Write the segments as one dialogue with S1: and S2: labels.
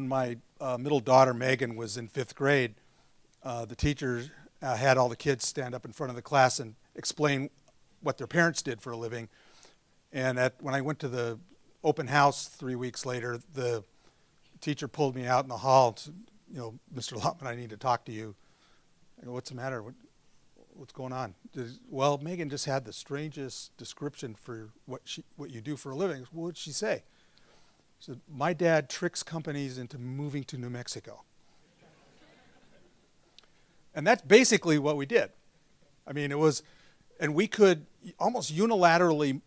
S1: when my middle daughter, Megan, was in 5th grade, the teacher had all the kids stand up in front of the class and explain what their parents did for a living. And when I went to the open house 3 weeks later, the teacher pulled me out in the hall and said, Mr. Lautman, I need to talk to you. I go, what's the matter? What's going on? Well, Megan just had the strangest description for what you do for a living. What did she say? She said, my dad tricks companies into moving to New Mexico. And that's basically what we did. I mean, and we could almost unilaterally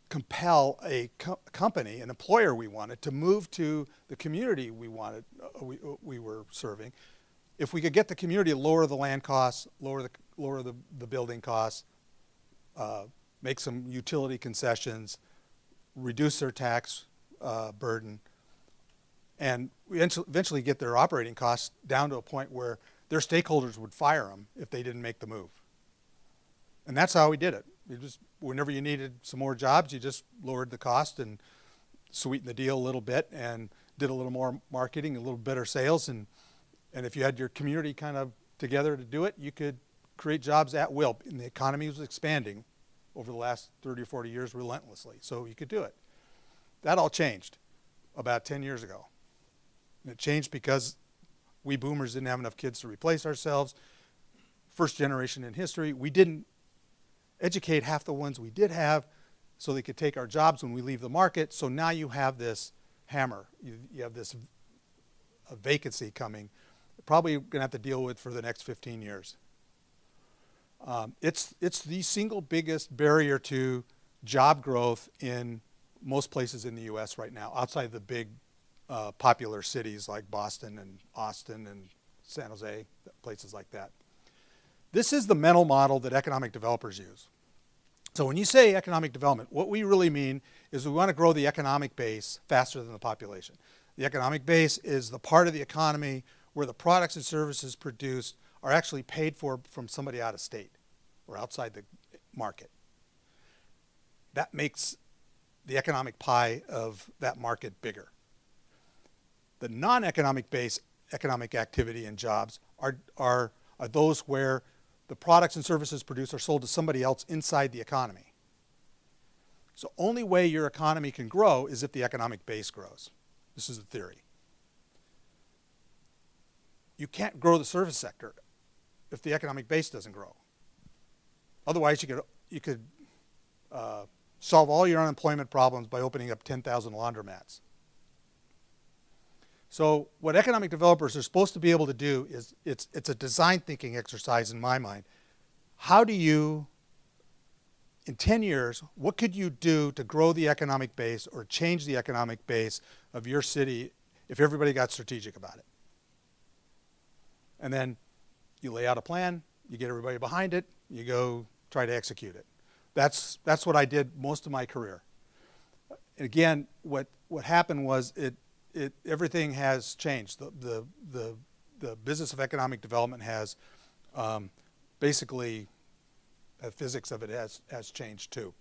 S1: compel a company, an employer we wanted, to move to the community we were serving. If we could get the community to lower the land costs, lower the building costs, make some utility concessions, reduce their tax burden, and eventually get their operating costs down to a point where their stakeholders would fire them if they didn't make the move. And that's how we did it. Whenever you needed some more jobs, you just lowered the cost and sweetened the deal a little bit and did a little more marketing, a little better sales. And if you had your community kind of together to do it, you could create jobs at will. And the economy was expanding over the last 30 or 40 years relentlessly, so you could do it. That all changed about 10 years ago. And it changed because we boomers didn't have enough kids to replace ourselves. First generation in history, we didn't educate half the ones we did have so they could take our jobs when we leave the market. So now you have this hammer. You have this vacancy coming, probably going to have to deal with for the next 15 years. It's the single biggest barrier to job growth in most places in the U.S. right now, outside the big popular cities like Boston and Austin and San Jose, places like that. This is the mental model that economic developers use. So when you say economic development, what we really mean is we want to grow the economic base faster than the population. The economic base is the part of the economy where the products and services produced are actually paid for from somebody out of state or outside the market. That makes the economic pie of that market bigger. The non-economic base economic activity and jobs are those where the products and services produced are sold to somebody else inside the economy. So only way your economy can grow is if the economic base grows. This is the theory. You can't grow the service sector if the economic base doesn't grow. Otherwise, you could solve all your unemployment problems by opening up 10,000 laundromats. So what economic developers are supposed to be able to do is, it's a design thinking exercise in my mind. How do you, in 10 years, what could you do to grow the economic base or change the economic base of your city if everybody got strategic about it? And then you lay out a plan, you get everybody behind it, you go try to execute it. That's what I did most of my career. And again, what happened was everything has changed. The business of economic development has basically, the physics of it has changed too.